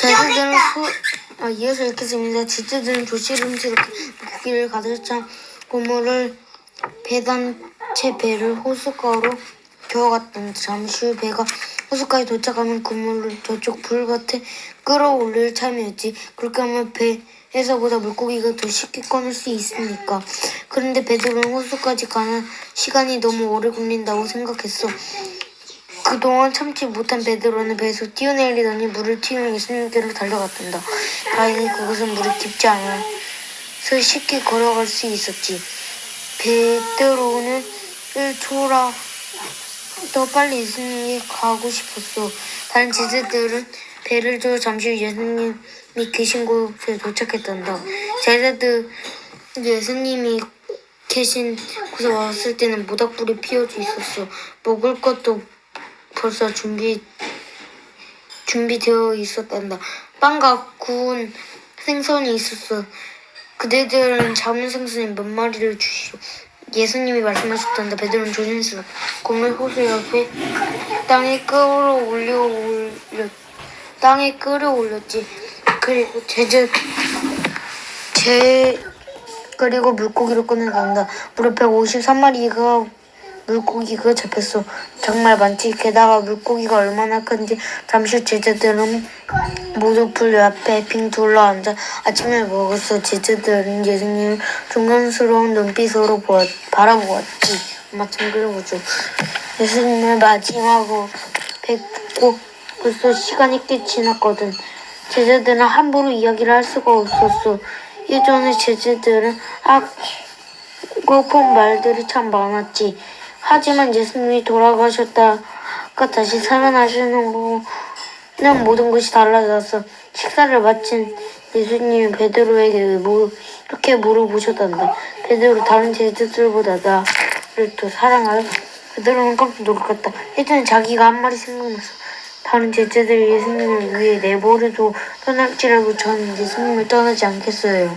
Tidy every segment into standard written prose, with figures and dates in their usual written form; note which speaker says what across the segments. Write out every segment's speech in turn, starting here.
Speaker 1: 제자들은 예수 읽겠습니다. 제자들은 조시름스럽게 물고기를 가득 찬 고물을 배단 채 배를 호숫가로 겨워갔답니다. 잠시 후 배가 호숫가에 도착하면 그물을 저쪽 불밭에 끌어올릴 참이었지. 그렇게 하면 배에서보다 물고기가 더 쉽게 꺼낼 수 있으니까. 그런데 베드로는 호수까지 가는 시간이 너무 오래 걸린다고 생각했어. 그동안 참지 못한 베드로는 배에서 뛰어내리더니 물을 튀우며 예수님께로 달려갔단다. 다행히 그것은 물이 깊지 않아서 쉽게 걸어갈 수 있었지. 베드로는 1초라 더 빨리 예수님이 가고 싶었어. 다른 제자들은 배를 타고 잠시 후 예수님이 계신 곳에 도착했단다. 제자들 예수님이 계신 곳에 왔을 때는 모닥불이 피어져 있었어. 먹을 것도 벌써 준비되어 있었단다. 빵과 구운 생선이 있었어. 그대들은 잡은 생선에 몇 마리를 주시오. 예수님이 말씀하셨단다. 베드로는 조심스럽게 고물 호수 옆에 땅에 끌어올렸지. 그리고 물고기를 꺼내간다. 무려 153마리가 물고기가 잡혔어. 정말 많지. 게다가 물고기가 얼마나 큰지 잠시 후 제자들은 모두 불 앞에 빙 둘러앉아 아침을 먹었어. 제자들은 예수님을 존경스러운 눈빛으로 바라보았지. 마침 그러고죠. 예수님을 마지막으로 뵙고 벌써 시간이 꽤 지났거든. 제자들은 함부로 이야기를 할 수가 없었어. 예전에 제자들은 하고픈 말들이 참 많았지. 하지만 예수님이 돌아가셨다가 다시 살아나시는 후는 모든 것이 달라졌어. 식사를 마친 예수님이 베드로에게 이렇게 물어보셨단다. 베드로, 다른 제자들보다 나를 더 사랑하여? 베드로는 깜짝 놀랐다. 예전에 자기가 한 말이 생각났어. 다른 제자들이 예수님을 위해 내버려도 떠날지라도 저는 예수님을 떠나지 않겠어요.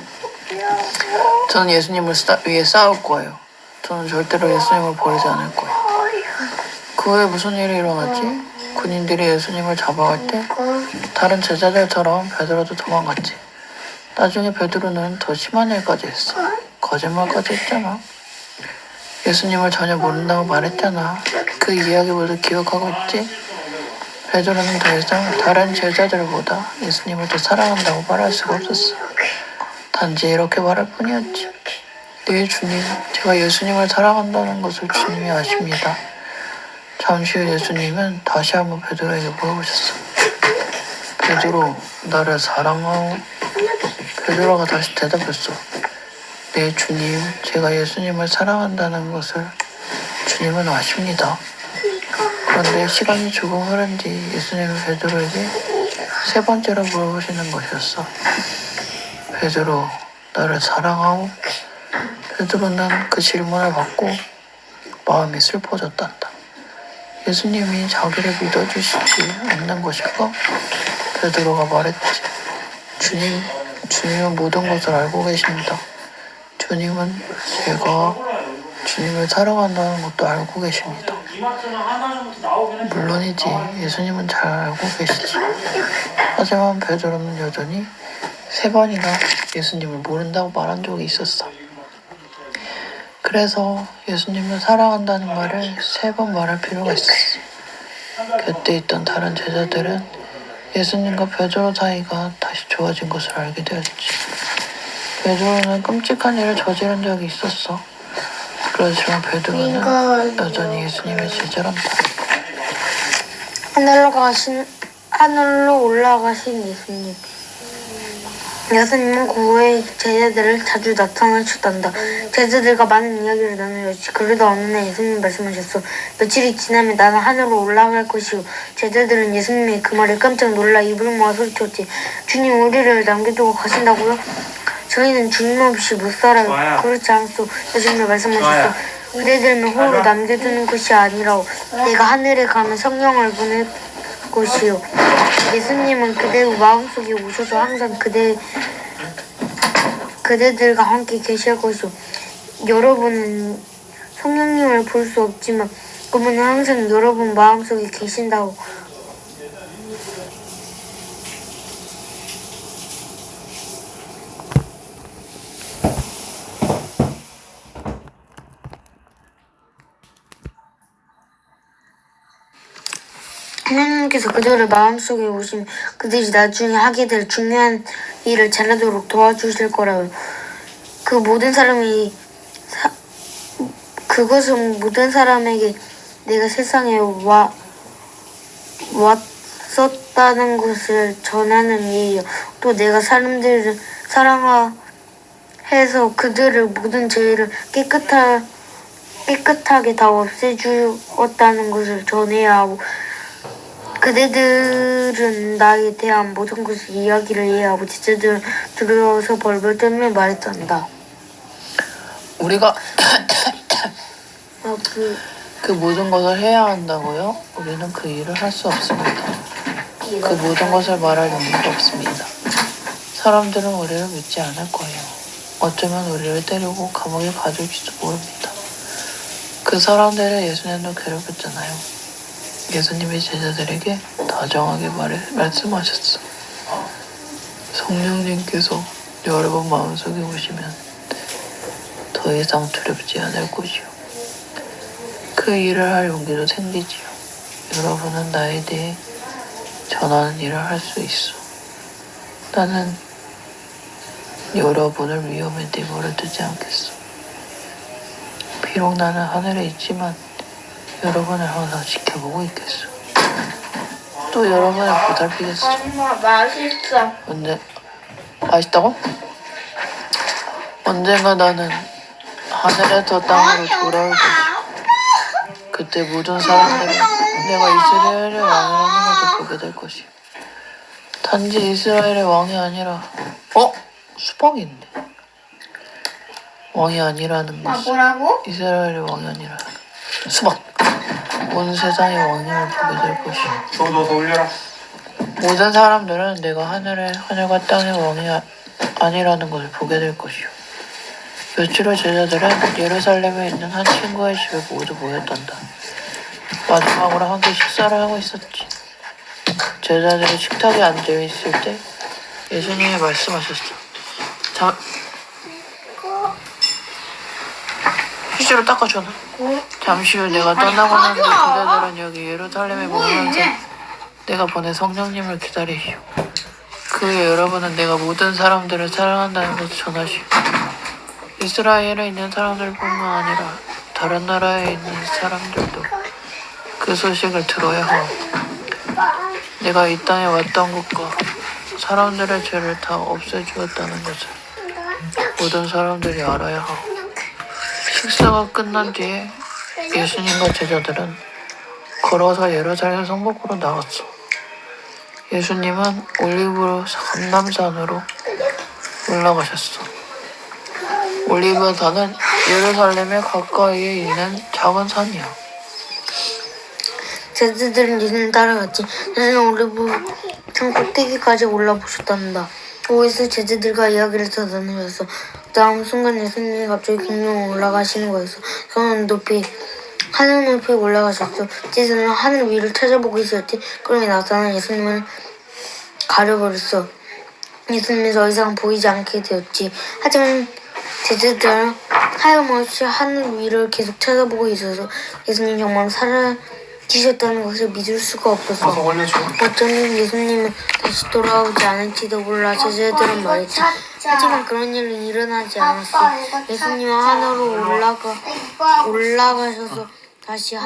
Speaker 2: 저는 예수님을 위해 싸울 거예요. 저는 절대로 예수님을 버리지 않을 거예요. 그 후에 무슨 일이 일어났지? 군인들이 예수님을 잡아갈 때 다른 제자들처럼 베드로도 도망갔지. 나중에 베드로는 더 심한 일까지 했어. 거짓말까지 했잖아. 예수님을 전혀 모른다고 말했잖아. 그 이야기 모두 기억하고 있지? 베드로는 더 이상 다른 제자들보다 예수님을 더 사랑한다고 말할 수가 없었어. 단지 이렇게 말할 뿐이었지. 네, 주님, 제가 예수님을 사랑한다는 것을 주님이 아십니다. 잠시 후 예수님은 다시 한번 베드로에게 물어보셨어. 베드로, 나를 사랑하오? 베드로가 다시 대답했어. 네, 주님, 제가 예수님을 사랑한다는 것을 주님은 아십니다. 그런데 시간이 조금 흐른 뒤 예수님은 베드로에게 세 번째로 물어보시는 것이었어. 베드로, 나를 사랑하오? 베드로는 그 질문을 받고 마음이 슬퍼졌단다. 예수님이 자기를 믿어주시지 않는 것일까? 베드로가 말했지. 주님은 모든 것을 알고 계십니다. 주님은 제가 주님을 사랑한다는 것도 알고 계십니다. 물론이지, 예수님은 잘 알고 계시지. 하지만 베드로는 여전히 3번이나 예수님을 모른다고 말한 적이 있었어. 그래서 예수님을 사랑한다는 말을 3번 말할 필요가 있었어. 곁에 있던 다른 제자들은 예수님과 베드로 사이가 다시 좋아진 것을 알게 되었지. 베드로는 끔찍한 일을 저지른 적이 있었어. 그렇지만 베드로는 여전히 예수님의 제자란다.
Speaker 1: 하늘로 올라가신 예수님. 예수님은 그 후에 제자들을 자주 나타나셨단다. 제자들과 많은 이야기를 나누었지. 그러다 어느 날 예수님이 말씀하셨어. 며칠이 지나면 나는 하늘로 올라갈 것이오. 제자들은 예수님의 그 말에 깜짝 놀라 입을 모아 소리쳤지. 주님, 우리를 남겨두고 가신다고요? 저희는 주님 없이 못 살아요. 그렇지 않소. 예수님이 말씀하셨어. 그대들은 홀로 남겨두는 것이 아니라 내가 하늘에 가면 성령을 보낼 것이요. 예수님은 그대의 마음속에 오셔서 항상 그대들과 함께 계실 것이요. 여러분은 성령님을 볼 수 없지만 그분은 항상 여러분 마음속에 계신다고. 하나님께서 그들의 마음속에 오시면 그들이 나중에 하게 될 중요한 일을 잘하도록 도와주실 거라요. 그것은 모든 사람에게 내가 세상에 왔었다는 것을 전하는 일이요. 또 내가 사람들을 사랑해서 그들의 모든 죄를 깨끗하게 다 없애주었다는 것을 전해야 하고, 그대들은 나에 대한 모든 것을 이야기를 해야 하고, 제자들은 두려워서 벌벌 떨며 말했단다.
Speaker 2: 우리가 그 모든 것을 해야 한다고요? 우리는 그 일을 할 수 없습니다. 그 모든 것을 말할 용기도 없습니다. 사람들은 우리를 믿지 않을 거예요. 어쩌면 우리를 때리고 감옥에 가둘지도 모릅니다. 그 사람들을 예수님도 괴롭혔잖아요. 예수님이 제자들에게 다정하게 말씀하셨어. 성령님께서 여러분 마음속에 오시면 더 이상 두렵지 않을 것이요. 그 일을 할 용기도 생기지요. 여러분은 나에 대해 전하는 일을 할 수 있어. 나는 여러분을 위험에 내버려 두지 않겠어. 비록 나는 하늘에 있지만 여러분을 항상 지켜보고 있겠어. 또 여러분을 보살피겠어.
Speaker 1: 엄마 맛있어.
Speaker 2: 맛있다고? 언젠가 나는 하늘에서 땅으로 돌아올 것이야. 그때 모든 사람들은 내가 이스라엘의 왕이라는 것을 보게 될 것이야. 단지 이스라엘의 왕이 아니라 수박인데 왕이 아니라는 것이
Speaker 1: 뭐라고?
Speaker 2: 이스라엘의 왕이 아니라 수박 온 세상의 왕님을 보게 될 것이야.
Speaker 3: 너 올려라.
Speaker 2: 모든 사람들은 내가 하늘과 땅의 왕이 아니라는 것을 보게 될 것이요. 며칠 후 제자들은 예루살렘에 있는 한 친구의 집에 모두 모였단다. 마지막으로 함께 식사를 하고 있었지. 제자들이 식탁에 앉아있을 때 예수님이 말씀하셨어. 휴지로 닦아줘. 잠시 후 내가 떠나고 난 뒤 제자들은 여기 예루살렘에 머무면서 내가 보낸 성령님을 기다리시오. 그 후에 여러분은 내가 모든 사람들을 사랑한다는 것을 전하시오. 이스라엘에 있는 사람들뿐만 아니라 다른 나라에 있는 사람들도 그 소식을 들어야 하오. 내가 이 땅에 왔던 것과 사람들의 죄를 다 없애주었다는 것을 모든 사람들이 알아야 하오. 식사가 끝난 뒤에 예수님과 제자들은 걸어서 예루살렘 성벽으로 나갔어. 예수님은 올리브로 감람산으로 올라가셨어. 올리브산은 예루살렘에 가까이에 있는 작은 산이야.
Speaker 1: 제자들은 예수님을 따라갔지. 예수님은 올리브산 꼭대기까지 올라보셨단다. 거기서 제자들과 이야기를 더 나누셨어. 다음 순간 예수님이 갑자기 공중으로 올라가시는 거였어. 하늘 높이 올라가셨어. 제자들은 하늘 위를 찾아보고 있었지. 그러면 나타난 예수님을 가려버렸어. 예수님이 더 이상 보이지 않게 되었지. 하지만 제자들은 하염없이 하늘 위를 계속 찾아보고 있어서 예수님 정말 살아계셨다는 것을 믿을 수가 없었어. 어쩌면 예수님은 다시 돌아오지 않을지도 몰라. 제자들은 말했지. 하지만 그런 일은 일어나지 않았어. 예수님은 하늘로 올라가셔서 다시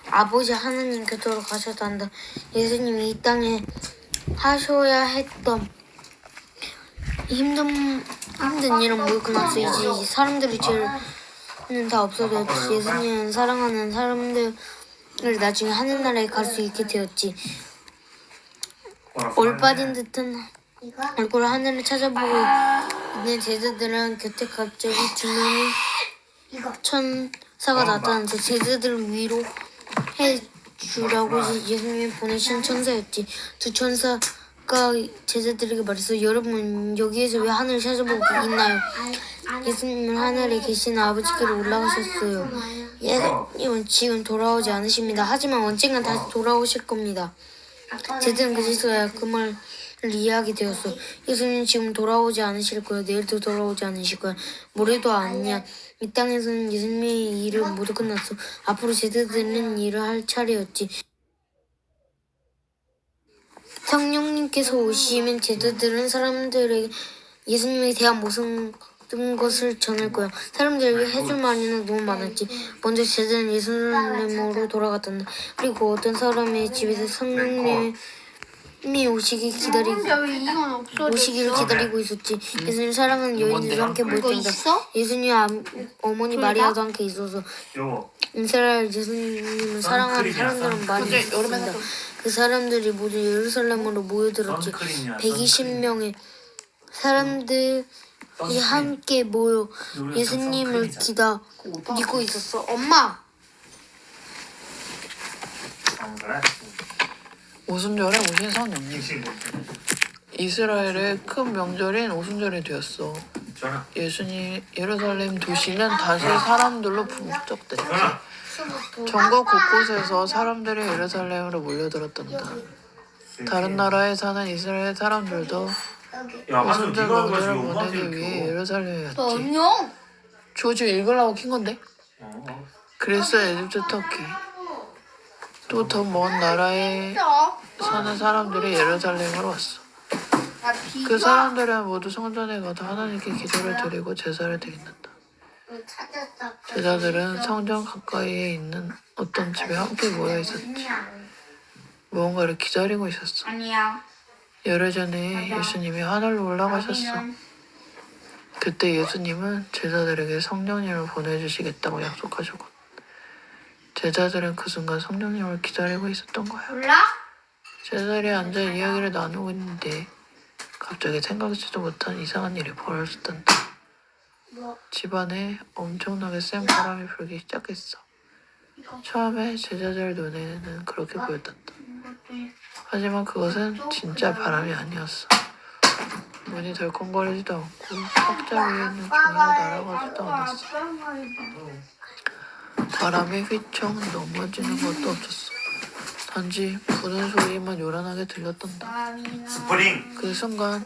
Speaker 1: 아버지 하나님 곁으로 가셨단다. 예수님이 이 땅에 하셔야 했던 힘든 일은 모두 끝났어. 이제 사람들의 죄는 다 없어졌지. 예수님은 사랑하는 사람들을 나중에 하늘나라에 갈 수 있게 되었지. 올빠진 듯한 얼굴로 하늘을 찾아보고 있는 제자들은 곁에 갑자기 두 명의 천사가 나타나서 제자들을 위로해 주라고 예수님이 보내신 천사였지. 두 천사가 제자들에게 말했어. 여러분 여기에서 왜 하늘을 찾아보고 있나요? 예수님은 하늘에 계신 아버지께로 올라가셨어요. 예수님은 지금 돌아오지 않으십니다. 하지만 언젠간 다시 돌아오실 겁니다. 제자들은 그제서야 그 말을 이해하게 되었어. 예수님은 지금 돌아오지 않으실 거야. 내일도 돌아오지 않으실 거야. 모레도 아니야. 이 땅에서는 예수님의 일은 모두 끝났어. 앞으로 제자들은 일을 할 차례였지. 성령님께서 오시면 제자들은 사람들에게 예수님에 대한 모든 것을 전할 거예요. 사람들에게 해줄 말이는 너무 많았지. 먼저 제자들은 예루살렘으로 돌아갔단다. 그리고 어떤 사람의 집에서 성령님이 오시기를 기다리고 있었지. 예수님 사랑하는 여인들도 함께 모였단다. 예수님 어머니 마리아도 함께 있어서 이스라엘 예수님을 사랑하는 사람들은 많이 있었습니다. 그 사람들이 모두 예루살렘으로 모여들었지. 120명의 사람들이 함께 모여 예수님을 기다리고 있었어. 엄마!
Speaker 2: 오순절에 오신 성령님. 이스라엘의 큰 명절인 오순절이 되었어. 예수님 예루살렘 도시는 다시 사람들로 북적댔지. 전국 곳곳에서 사람들이 예루살렘으로 몰려들었단다. 다른 나라에 사는 이스라엘 사람들도 오순절 명절을 보내기 위해 예루살렘에 갔지. 조지 읽으려고 킨 건데? 그리스, 에집트, 터키 또 더 먼 나라에 사는 사람들이 예루살렘으로 왔어. 그 사람들은 모두 성전에 가서 하나님께 기도를 드리고 제사를 드린단다. 제자들은 성전 가까이에 있는 어떤 집에 함께 모여 있었지. 무언가를 기다리고 있었어. 열흘 전에 예수님이 하늘로 올라가셨어. 그때 예수님은 제자들에게 성령님을 보내주시겠다고 약속하셨고 제자들은 그 순간 성령님을 기다리고 있었던 거야. 제자들이 앉아 이야기를 나누고 있는데 갑자기 생각지도 못한 이상한 일이 벌어졌단다. 집안에 엄청나게 센 바람이 불기 시작했어. 처음에 제자들 눈에는 그렇게 보였단다. 하지만 그것은 진짜 바람이 아니었어. 문이 덜컹거리지도 않고 탁자 위에 있는 종이가 날아가지도 않았어. 바람에 휘청 넘어지는 것도 없었어. 단지 부는 소리만 요란하게 들렸단다. 그 순간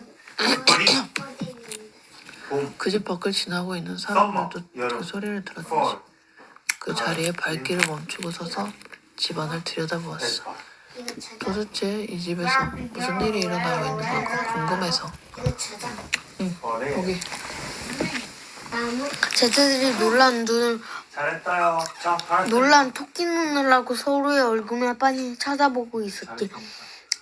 Speaker 2: 그 집 밖을 지나고 있는 사람들도 그 소리를 들었지. 그 자리에 발길을 멈추고 서서 집안을 들여다보았어. 도대체 이 집에서 무슨 일이 일어나고 있는 걸까 궁금해서. 응, 거기.
Speaker 1: 제자들이 놀란 토끼 눈을 하고 서로의 얼굴을 빤히 쳐다보고 있었지.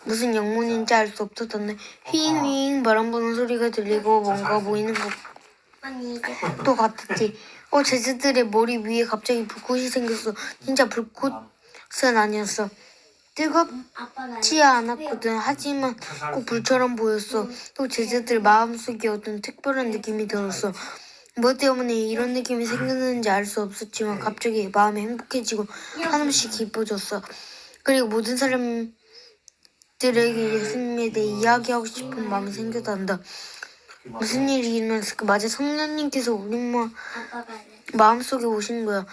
Speaker 1: 무슨 영문인지 알 수 없었던데 휘잉휘잉 바람 부는 소리가 들리고 뭔가 보이는 것도 같았지. 제자들의 머리 위에 갑자기 불꽃이 생겼어. 진짜 불꽃은 아니었어. 뜨겁지 않았거든. 하지만 꼭 불처럼 보였어. 또 제자들 마음속에 어떤 특별한 느낌이 들었어. 뭐 때문에 이런 느낌이 생겼는지 알 수 없었지만 갑자기 마음이 행복해지고 한없이 기뻐졌어. 그리고 모든 사람들에게 예수님에 대해 이야기하고 싶은 마음이 생겼단다. 무슨 일이 일어났을까? 맞아, 성령님께서 우리 마음속에 오시는 거야.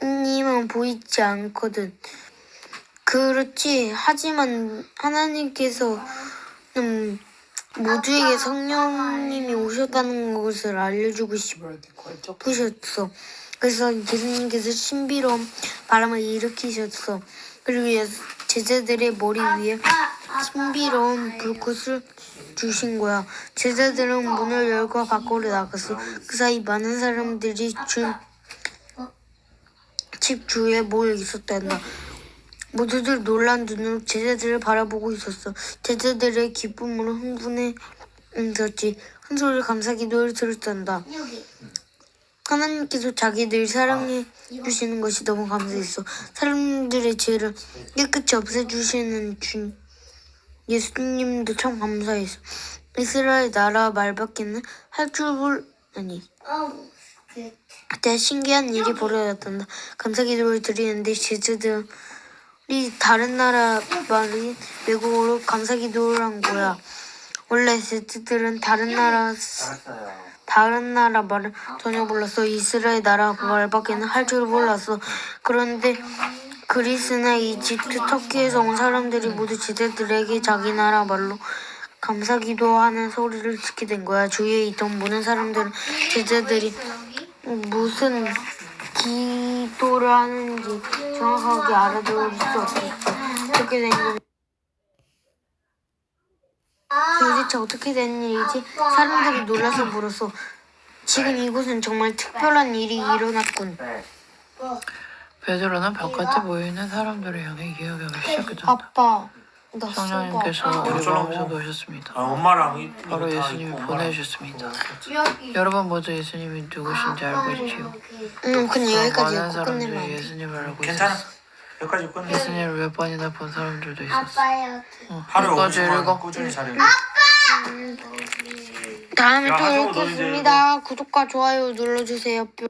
Speaker 1: 성령님은 보이지 않거든. 그렇지. 하지만 하나님께서는 모두에게 성령님이 오셨다는 것을 알려주고 싶으셨어. 그래서 예수님께서 신비로운 바람을 일으키셨어. 그리고 제자들의 머리 위에 신비로운 불꽃을 주신 거야. 제자들은 문을 열고 밖으로 나갔어. 그 사이 많은 사람들이 집 주위에 모여 있었단다. 모두들 놀란 눈으로 제자들을 바라보고 있었어. 제자들의 기쁨으로 흥분해졌지. 한 소리 감사 기도를 들었단다. 하나님께서 자기들 사랑해 주시는 것이 너무 감사했어. 사람들의 죄를 깨끗이 없애주시는 예수님도 참 감사했어. 이스라엘 나라 말밖에는 할 줄 그때 신기한 일이 벌어졌단다. 감사 기도를 드리는데 제자들이 다른 나라 말인 외국어로 감사 기도를 한 거야. 원래 제자들은 다른 나라 말을 전혀 몰랐어. 이스라엘 나라 말밖에는 할 줄 몰랐어. 그런데 그리스나 이집트, 터키에서 온 사람들이 모두 제자들에게 자기 나라 말로 감사 기도하는 소리를 듣게 된 거야. 주위에 있던 모든 사람들은 제자들이 무슨 기도를 하는지 정확하게 알아들을 수 없었어. 그렇게 된 건 도대체 어떻게 된 일이지? 사람들이 놀라서 물었어. 지금 이곳은 정말 특별한 일이 일어났군.
Speaker 2: 베드로는 바깥에 모여있는 사람들을 향해 이야기하기 시작했다.
Speaker 1: 아빠, 나
Speaker 2: 성령님께서
Speaker 1: 수박.
Speaker 2: 우리 마음속에 오셨습니다.
Speaker 3: 엄마랑
Speaker 2: 바로 예수님이 보내주셨습니다. 여러분 모두 예수님이 누구신지 알고 있지요.
Speaker 1: 그냥 여기까지
Speaker 2: 많은
Speaker 1: 읽고
Speaker 2: 사람들이
Speaker 1: 끝내면 안 돼.
Speaker 2: 예수님을 알고
Speaker 3: 괜찮아.
Speaker 2: 있었어.
Speaker 3: 여기까지 끝내.
Speaker 2: 예수님을 몇 번이나 본 사람들도 있었어.
Speaker 3: 하루에
Speaker 2: 여기까지
Speaker 3: 50번
Speaker 2: 읽어.
Speaker 3: 꾸준히 잘해.
Speaker 1: 다음에
Speaker 3: 야,
Speaker 1: 또
Speaker 3: 하정우, 너 이제
Speaker 1: 읽겠습니다. 구독과 좋아요 눌러주세요. 뿅.